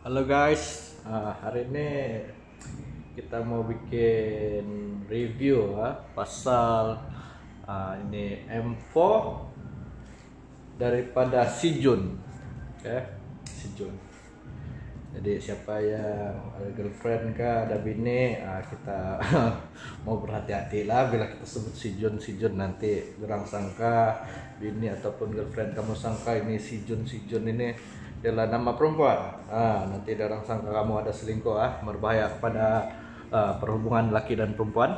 Halo guys, hari ini kita mau bikin review pasal ini M4 daripada Sijun, Sijun. Jadi siapa yang ada girlfriend kah, ada bini, kita mau berhati-hati lah bila kita sebut Sijun nanti orang sangka bini ataupun girlfriend kamu sangka ini Sijun ini adalah nama perempuan. Nanti orang sangka kamu ada selingkuh, berbahaya kepada perhubungan laki dan perempuan.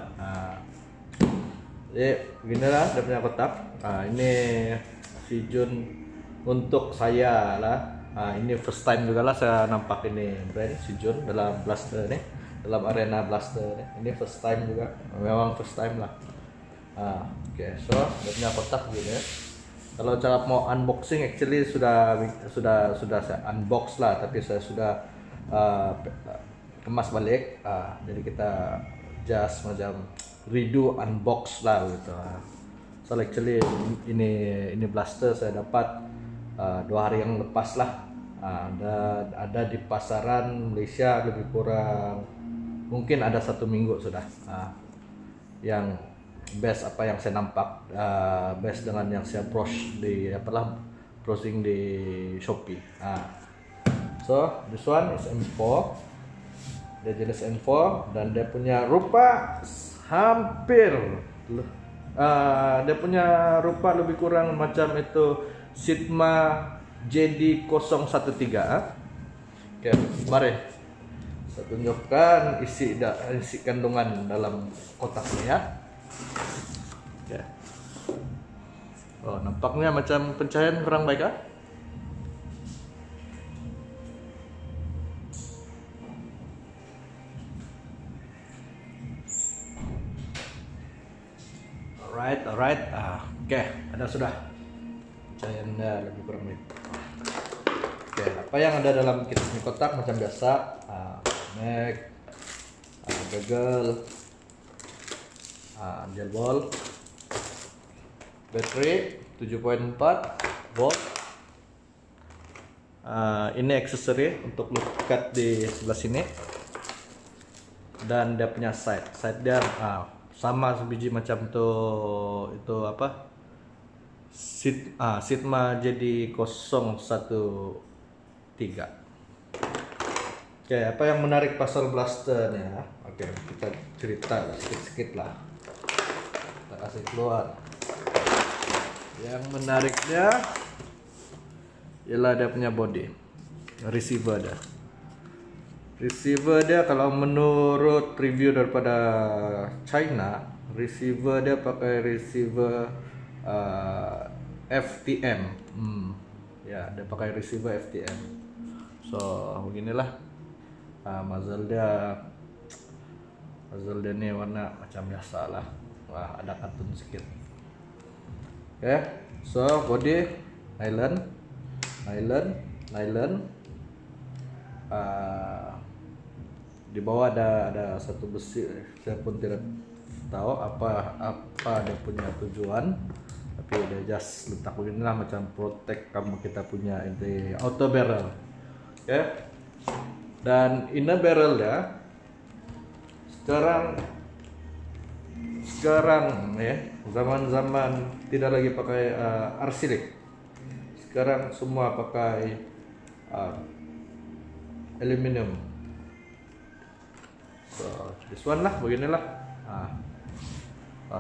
Jadi beginilah dia punya kotak. Ini Sijun untuk saya lah. Ini first time juga lah saya nampak ini brand Sijun dalam Blaster nih, dalam arena Blaster nih. Ini first time juga, memang first time lah. Oke, so dia punya kotak gini ya. Kalau cara mau unboxing, actually sudah saya unbox lah, tapi saya sudah kemas balik. Jadi kita just macam redo unbox lah gitu. So actually ini Blaster saya dapat 2 hari yang lepas lah. Ada di pasaran Malaysia lebih kurang mungkin ada 1 minggu sudah. Yang best apa yang saya nampak, best dengan yang saya browsing di Shopee. So this one is M4, dia jenis M4 dan dia punya rupa hampir dia punya rupa lebih kurang macam itu Sigma JD013. Oke, mari saya tunjukkan isi kandungan dalam kotaknya ya. Oke. Oh, nampaknya macam pencahayaan kurang baik kah? Alright. Oke, ada sudah. Pencahayaannya lebih kurang baik. Oke, apa yang ada dalam kit ini kotak macam biasa, mag, gagel, gel ball, baterai 7.4 volt. Ini aksesori untuk lekat di sebelah sini, dan dia punya side dia sama sebiji macam tuh itu apa, Sigma JD013. Oke, apa yang menarik pasal Blasternya? Oke, kita cerita sedikit lah. Kita kasih keluar. Yang menariknya ialah dia punya body, receiver dia kalau menurut review daripada China, receiver dia pakai receiver FTM. Ya, dia pakai receiver FTM. So beginilah. Muzzle dia ini warna macam biasa lah. Ada kartun sedikit. Oke, so body nylon. Di bawah ada satu besi. Saya pun tidak tahu apa dia punya tujuan, tapi dia just letak beginilah macam protect kamu kita punya ini auto barrel. Oke. Dan inner barrel ya sekarang ya, zaman tidak lagi pakai arsilik. Sekarang semua pakai aluminium. So this one lah, beginilah.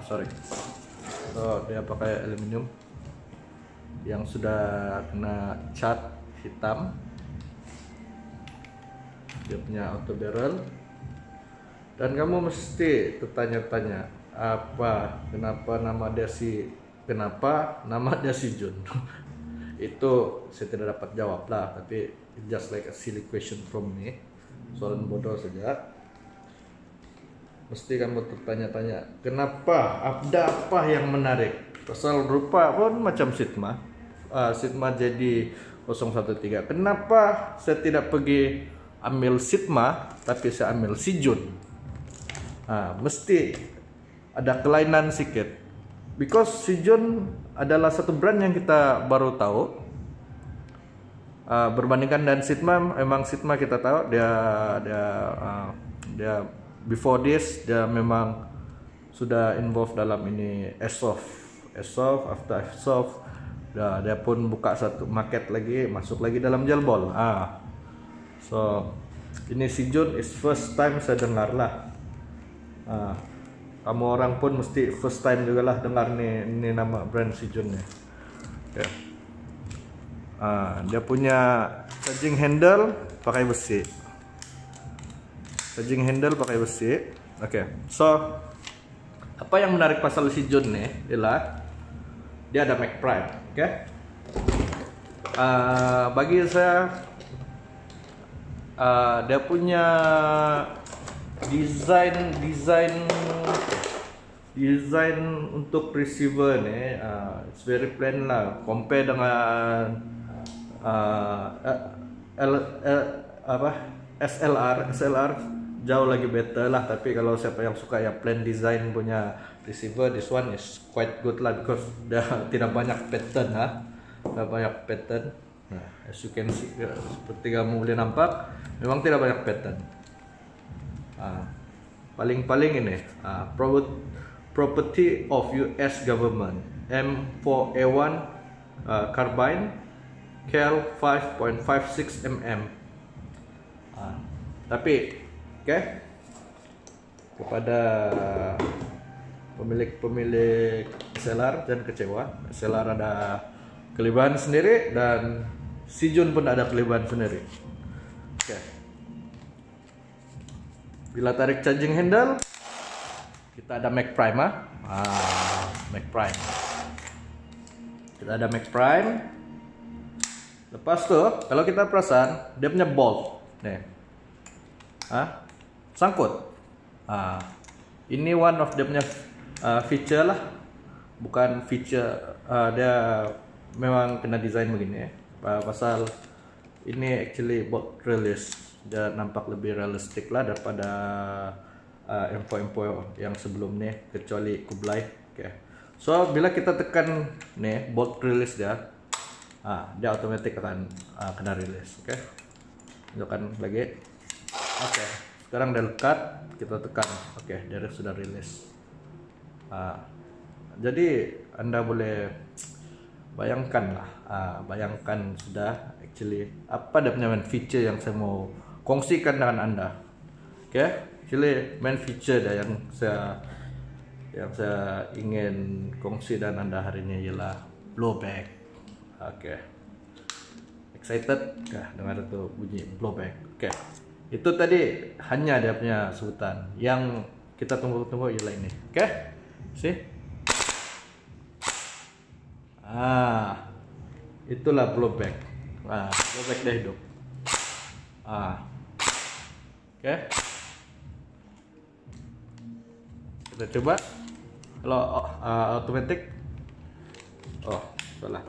Sorry. So dia pakai aluminium yang sudah kena cat hitam. Dia punya auto barrel, dan kamu mesti tertanya-tanya kenapa nama dia Sijun. Itu saya tidak dapat jawab lah, tapi just like a silly question from me, soalan bodoh saja. Mesti kamu tertanya-tanya kenapa, ada apa yang menarik. Pasal rupa pun macam Sigma jadi 013. Kenapa saya tidak pergi ambil Sigma tapi saya ambil Sijun? Mesti ada kelainan sedikit, because Sijun adalah satu brand yang kita baru tahu. berbandingkan dan Sigma, emang Sigma kita tahu dia dia before this dia memang sudah involved dalam ini airsoft, after airsoft dia pun buka satu market lagi, masuk lagi dalam jailball. So ini si Jun is first time saya dengar lah. Kamu orang pun mesti first time juga lah dengar nih ini nama brand si Jun nih. Okay. Dia punya charging handle pakai besi. Oke. So apa yang menarik pasal si Jun nih adalah dia ada Mac Prime. Oke. Bagi saya dia punya desain untuk receiver nih, it's very plain lah. Compare dengan SLR jauh lagi better lah. Tapi kalau siapa yang suka ya plain design punya receiver, this one is quite good lah, because dia tidak banyak pattern Nah, as you can see, seperti kamu boleh nampak, memang tidak banyak pattern. Paling ini property of US government, M4A1 carbine, cal 5.56 mm. Tapi kepada pemilik SLR jangan kecewa. SLR ada kelebihan sendiri dan si Jun pun ada kelebihan sendiri. Bila tarik charging handle, kita ada Mac Prime. Kita ada Mac Prime. Lepas tuh, kalau kita perasan, dia punya bolt nih, sangkut. Ini one of dia punya feature lah, bukan feature, dia memang kena desain begini ya. Pasal ini actually bolt release, dia nampak lebih realistik lah daripada M4 yang sebelum nih, kecuali Kublai. So bila kita tekan nih bolt release dia otomatis akan kena release. Tunjukkan lagi. Sekarang dia lekat, kita tekan. Dia sudah release. Jadi Anda boleh bayangkan lah, bayangkan sudah actually apa dia punya main feature yang saya mau kongsikan dengan Anda. Actually main feature dah yang saya ingin kongsi dengan Anda hari ini ialah blowback. Excited dengar itu bunyi blowback. Itu tadi hanya dia punya sebutan. Yang kita tunggu-tunggu ialah ini. See? Itulah blowback. Blowback dah hidup. Kita coba. Kalau automatic. Salah.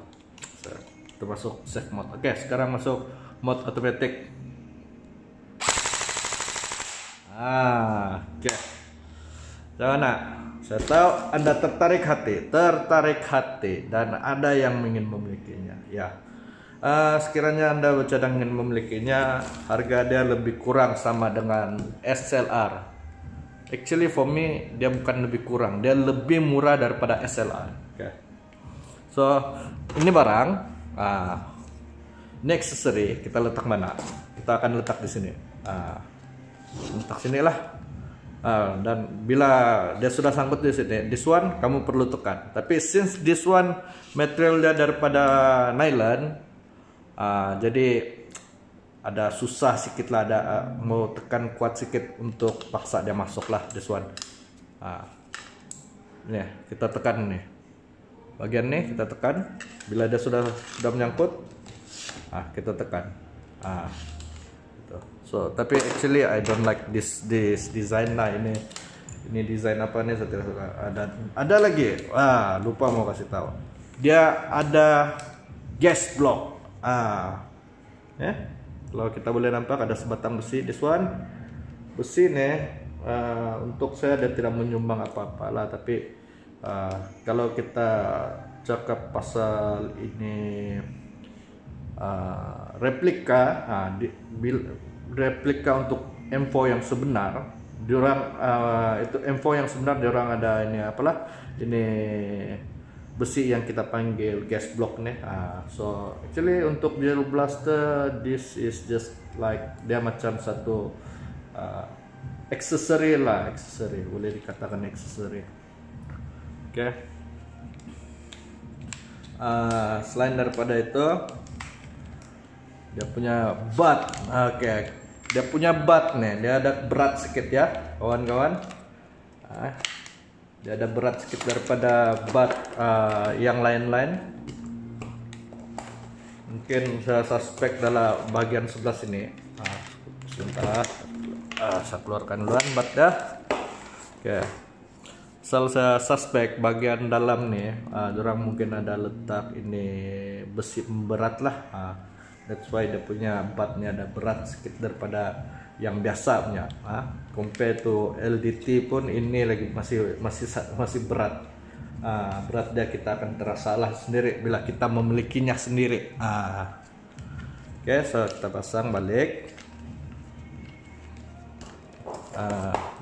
Kita masuk safe mode. Sekarang masuk mode automatic. Jangan nak. Saya tahu Anda tertarik hati, dan ada yang ingin memilikinya. Sekiranya Anda bercadang ingin memilikinya, harga dia lebih kurang sama dengan SLR. Actually for me dia bukan lebih kurang, dia lebih murah daripada SLR. So ini barang, ini aksesori kita letak mana? Kita akan letak di sini. Letak sinilah. Dan bila dia sudah sangkut di sini, this one kamu perlu tekan. Tapi since this one material dia daripada nylon, jadi ada susah sedikit lah, ada mau tekan kuat sedikit untuk paksa dia masuk lah this one. Nih kita tekan nih, bagian nih kita tekan. Bila dia sudah menyangkut, kita tekan. So tapi actually I don't like this design lah. Ini desain apa nih, saya tidak suka. Ada lagi, lupa mau kasih tahu, dia ada gas block. Kalau kita boleh nampak ada sebatang besi. This one besi nih, untuk saya dia tidak menyumbang apa-apa lah. Tapi kalau kita cakap pasal ini replika, replika untuk M4 yang sebenar. Diorang itu M4 yang sebenar, diorang ada ini apalah, ini besi yang kita panggil gas block nih. So actually untuk gel blaster, this is just like dia macam satu aksesori lah, aksesori, boleh dikatakan aksesori. Oke. Selain daripada itu, dia punya butt. Oke. Dia punya butt nih, dia ada berat sedikit ya, kawan-kawan. Dia ada berat sedikit daripada butt yang lain-lain. Mungkin saya suspek dalam bagian sebelah sini. Sebentar, saya keluarkan duluan buttnya. Oke. Saya suspek bagian dalam nih, orang mungkin ada letak ini besi berat lah. That's why dia punya buttnya ada berat sedikit daripada yang biasa punya. Compare to LDT pun ini lagi masih berat. Berat dia kita akan terasa lah sendiri bila kita memilikinya sendiri. Oke, so kita pasang balik.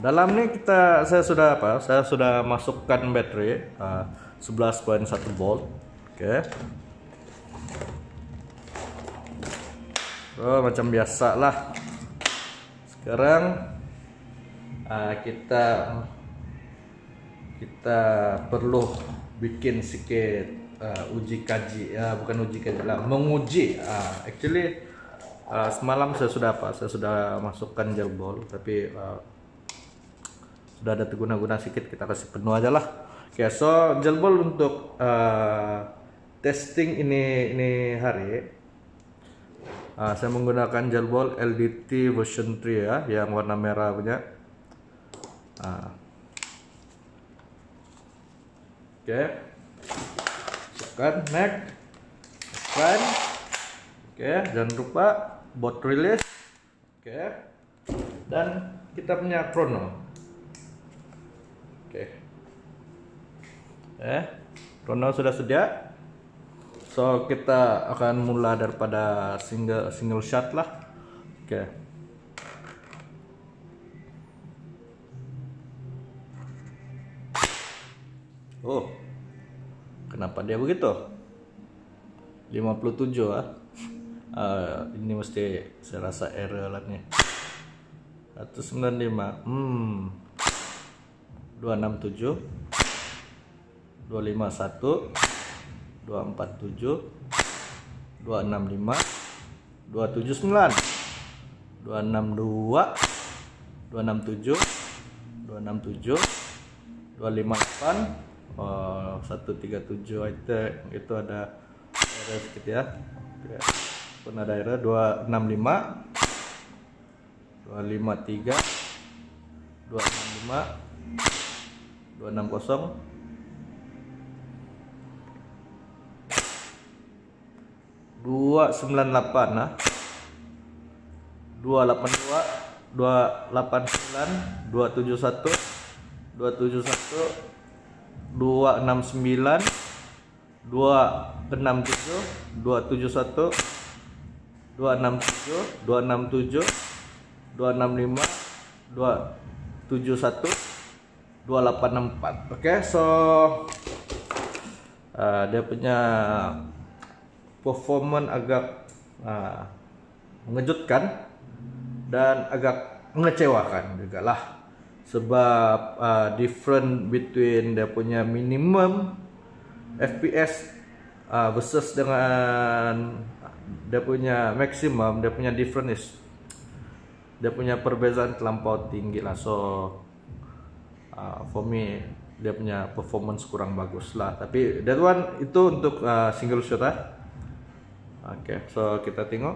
Dalam nih saya sudah masukkan baterai 11.1 volt. Oke. So, macam biasa lah. Sekarang kita perlu bikin sedikit uji kaji, bukan uji kaji lah, menguji. Actually semalam saya sudah masukkan gel ball, tapi sudah ada terguna-guna sedikit, kita kasih penuh aja lah. Oke, so gel ball untuk testing ini hari. Saya menggunakan gel ball LDT version 3 ya, yang warna merah punya. Oke, masukkan neck, fan. Oke, jangan lupa bolt release. Oke, dan kita punya chrono. Oke, chrono sudah sedia. So kita akan mulai daripada single shot lah. Oke. Oh, kenapa dia begitu? 57 ini mesti saya rasa error lah nih. 195. 267 251 247 265 279 262 267 267 258 137. Itu ada error sedikit ya. Pun ada error 265 253 265 260 298 282 289 271 271 269 267 271 267 267 265 271 284. Oke, so dia punya performance agak mengejutkan dan agak mengecewakan juga lah, sebab different between dia punya minimum FPS versus dengan dia punya maximum, dia punya difference, dia punya perbezaan terlampau tinggi lah. So for me dia punya performance kurang bagus lah, tapi that one itu untuk single shot Oke, so kita tengok.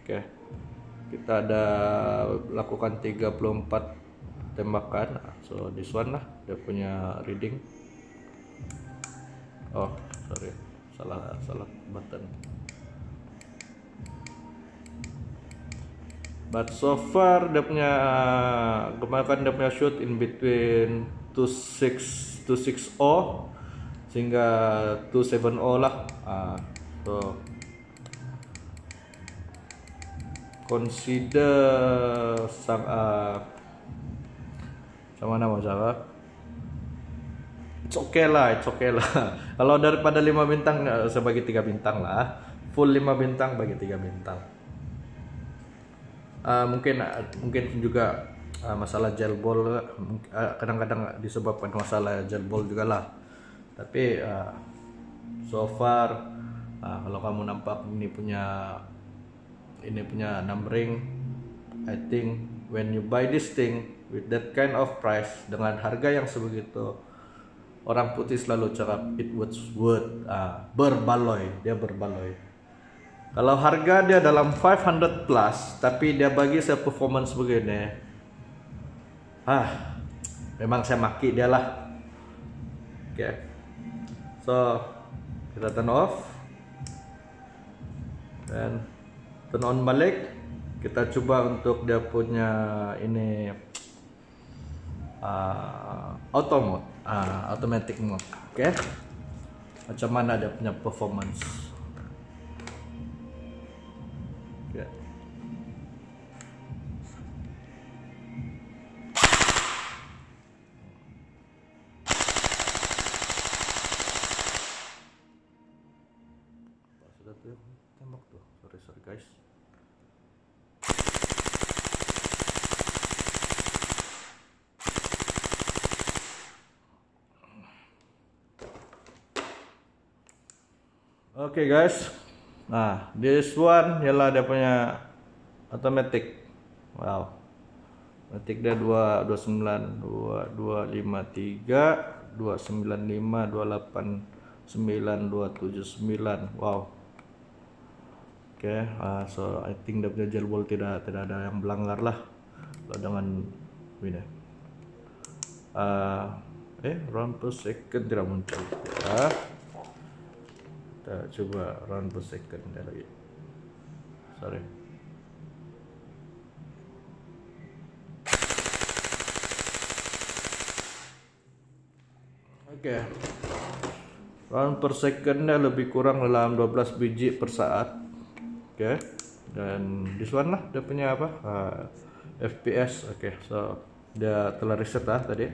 Oke, kita ada lakukan 34 tembakan. So this one lah dia punya reading. Oh sorry, salah button. But so far dia punya kebanyakan dia punya shoot in between 260 sehingga 270 lah. So consider sama nama siapa? It's okay lah. Kalau daripada 5 bintang saya bagi 3 bintang lah. Full 5 bintang bagi 3 bintang. Mungkin juga masalah gel ball, kadang-kadang disebabkan masalah gel ball juga lah. Tapi so far kalau kamu nampak ini punya numbering, I think when you buy this thing with that kind of price dengan harga yang sebegitu, orang putih selalu cakap it was worth, dia berbaloi. Kalau harga dia dalam 500 plus tapi dia bagi saya performance begini, memang saya maki dia lah. Oke. So kita turn off dan turn on balik. Kita coba untuk dia punya ini auto mode, automatic mode. Oke. Macam mana dia punya performance? Oke. Sudah tuh tembak tuh. Sorry guys. Oke guys, nah this one ialah dia punya automatic. Wow, automatic dia 229, 2253, 295, 289, 279. Wow. Oke, so I think dia punya gel ball tidak ada yang melanggar lah. Dengan ini, round per second tidak muncul. Ya. Kita coba round per second lagi. Sorry. Oke. Round per secondnya lebih kurang dalam 12 biji per saat. Oke. Dan this one lah dia punya apa? FPS. Oke. So dia telah reset lah tadi.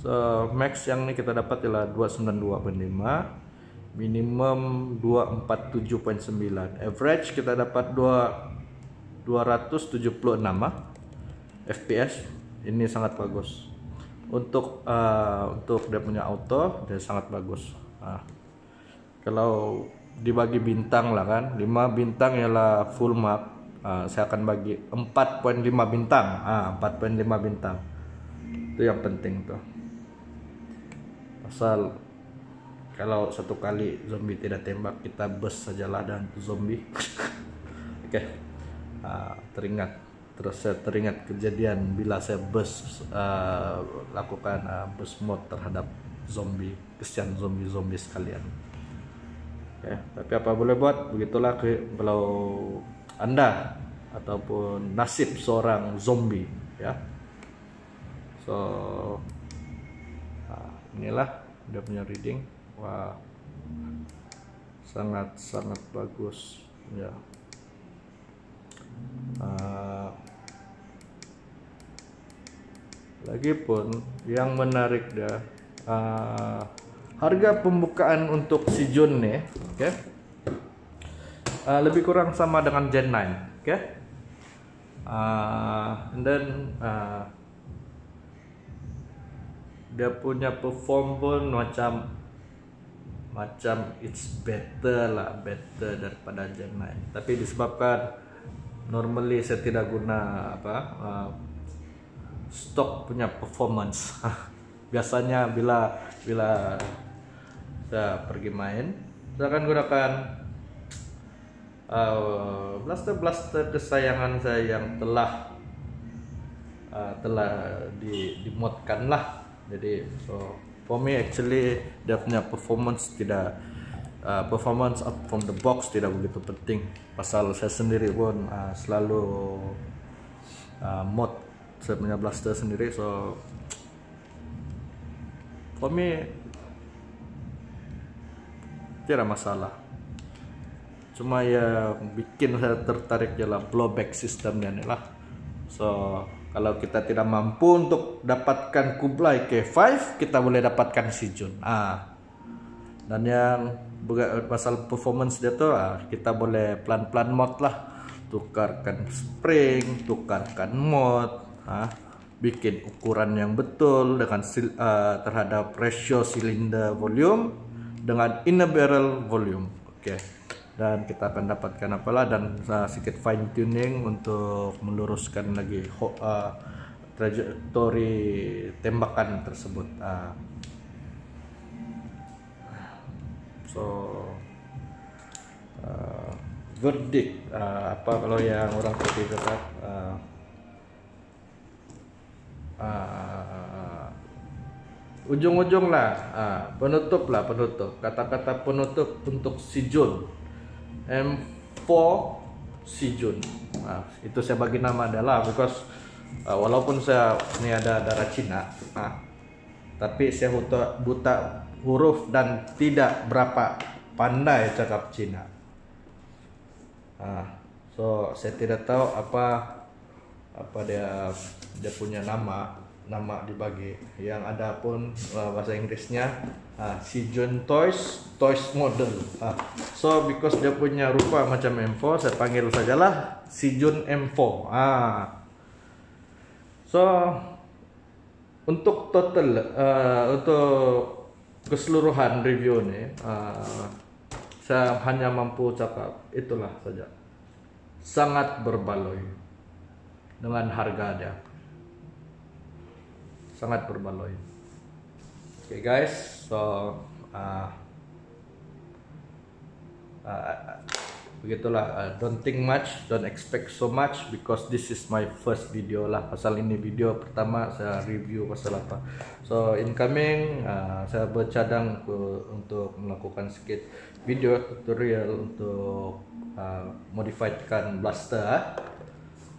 So max yang ini kita dapat ialah 292.5. Minimum 247.9. Average kita dapat 276 FPS. Ini sangat bagus. Untuk dia punya auto dia sangat bagus. Kalau dibagi bintang lah kan, 5 bintang ialah full mark. Saya akan bagi 4.5 bintang. 4.5 bintang. Itu yang penting tuh. Asal kalau satu kali zombie tidak tembak, kita burst sajalah dan zombie. Oke. Saya teringat kejadian bila saya burst lakukan burst mode terhadap zombie, kesian zombie sekalian. Oke, tapi apa boleh buat, begitulah kalau Anda ataupun nasib seorang zombie ya. So inilah dia punya reading. Wah, sangat bagus ya. Lagipun yang menarik dia harga pembukaan untuk si Jun nih, oke? Lebih kurang sama dengan Gen 9, oke? Dan dia punya perform pun macam it's better daripada Gen 9. Tapi disebabkan normally saya tidak guna stok punya performance. Biasanya bila saya pergi main, saya akan gunakan blaster kesayangan saya yang telah dimodkan lah. Jadi so for me actually dia punya performance performance up from the box tidak begitu penting. Pasal saya sendiri pun selalu mod saya punya blaster sendiri, so for me tidak masalah. cuma ya bikin saya tertarik jalan blowback sistemnya nih lah. So kalau kita tidak mampu untuk dapatkan Kublai K5, kita boleh dapatkan Sijun. Dan yang masalah performance dia tuh kita boleh pelan-pelan mod lah, tukarkan spring, tukarkan mod, bikin ukuran yang betul dengan terhadap ratio silinder volume dengan inner barrel volume. Oke. Dan kita akan dapatkan apalah, dan sedikit fine tuning untuk meluruskan lagi trajektori tembakan tersebut. Verdict apa kalau yang orang putih kata ujung-ujung lah, penutup kata-kata penutup untuk Sijun M4 Sijun. Itu saya bagi nama adalah because walaupun saya ini ada darah Cina, tapi saya buta huruf dan tidak berapa pandai cakap Cina. So saya tidak tahu apa dia punya nama dibagi. Yang ada pun bahasa Inggrisnya Sijun Toys model. So because dia punya rupa macam M4, saya panggil sajalah Sijun M4. So untuk total untuk keseluruhan review ini saya hanya mampu cakap itulah saja, sangat berbaloi dengan harga dia, sangat berbaloi. Okay guys, so begitulah. Don't think much, don't expect so much because this is my first video lah. Pasal ini video pertama saya review pasal apa. So incoming saya bercadang untuk melakukan sedikit video tutorial untuk modifiedkan blaster.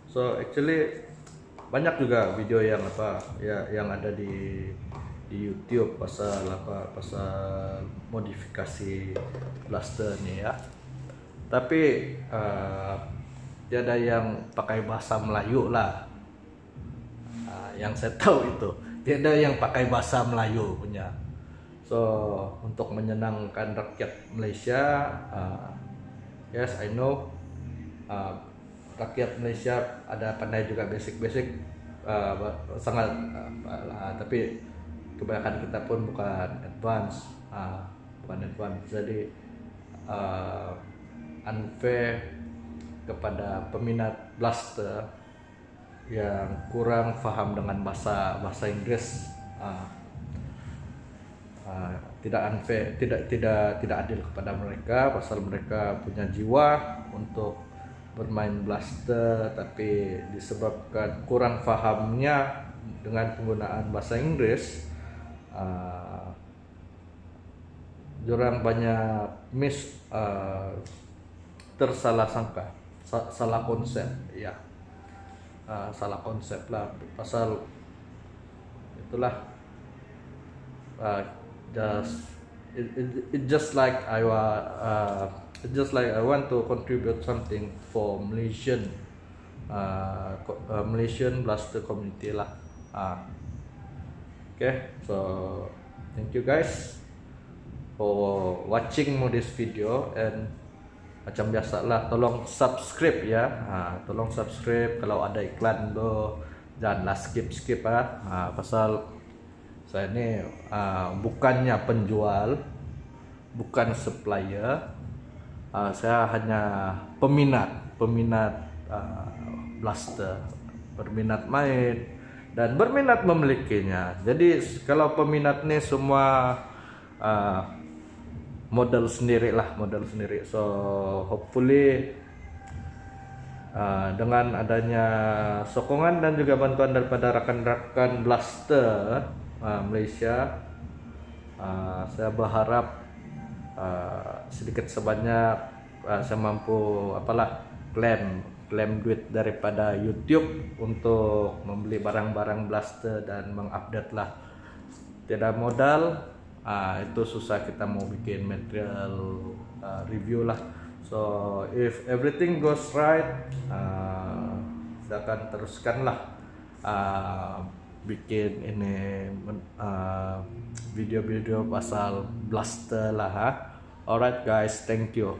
So actually banyak juga video yang yang ada di YouTube pasal modifikasi blaster nih ya. Tapi tiada yang pakai bahasa Melayu lah. Yang saya tahu itu tiada yang pakai bahasa Melayu punya. So untuk menyenangkan rakyat Malaysia, yes I know rakyat Malaysia ada pandai juga basic sangat, tapi kebanyakan kita pun bukan advance, jadi unfair kepada peminat blaster yang kurang faham dengan bahasa Inggris. Tidak unfair, tidak adil kepada mereka, pasal mereka punya jiwa untuk bermain blaster, tapi disebabkan kurang fahamnya dengan penggunaan bahasa Inggris, jurang banyak tersalah sangka, salah konsep ya, salah konsep lah. Pasal itulah just like I want to contribute something for Malaysian blaster community lah. Okay, so thank you guys for watching this video, and macam biasa lah, tolong subscribe ya. Tolong subscribe. Kalau ada iklan lo janganlah skip pasal saya ini bukannya penjual, bukan supplier. Saya hanya peminat blaster, berminat main dan berminat memilikinya. Jadi kalau peminat nih semua model sendiri. So hopefully dengan adanya sokongan dan juga bantuan daripada rekan-rekan blaster Malaysia, saya berharap sedikit sebanyak saya mampu klaim duit daripada YouTube untuk membeli barang-barang blaster dan mengupdate lah. Tidak modal, itu susah kita mau bikin material review lah. So So if everything goes right, saya akan teruskanlah bikin ini video-video pasal blaster lah. Alright guys, thank you.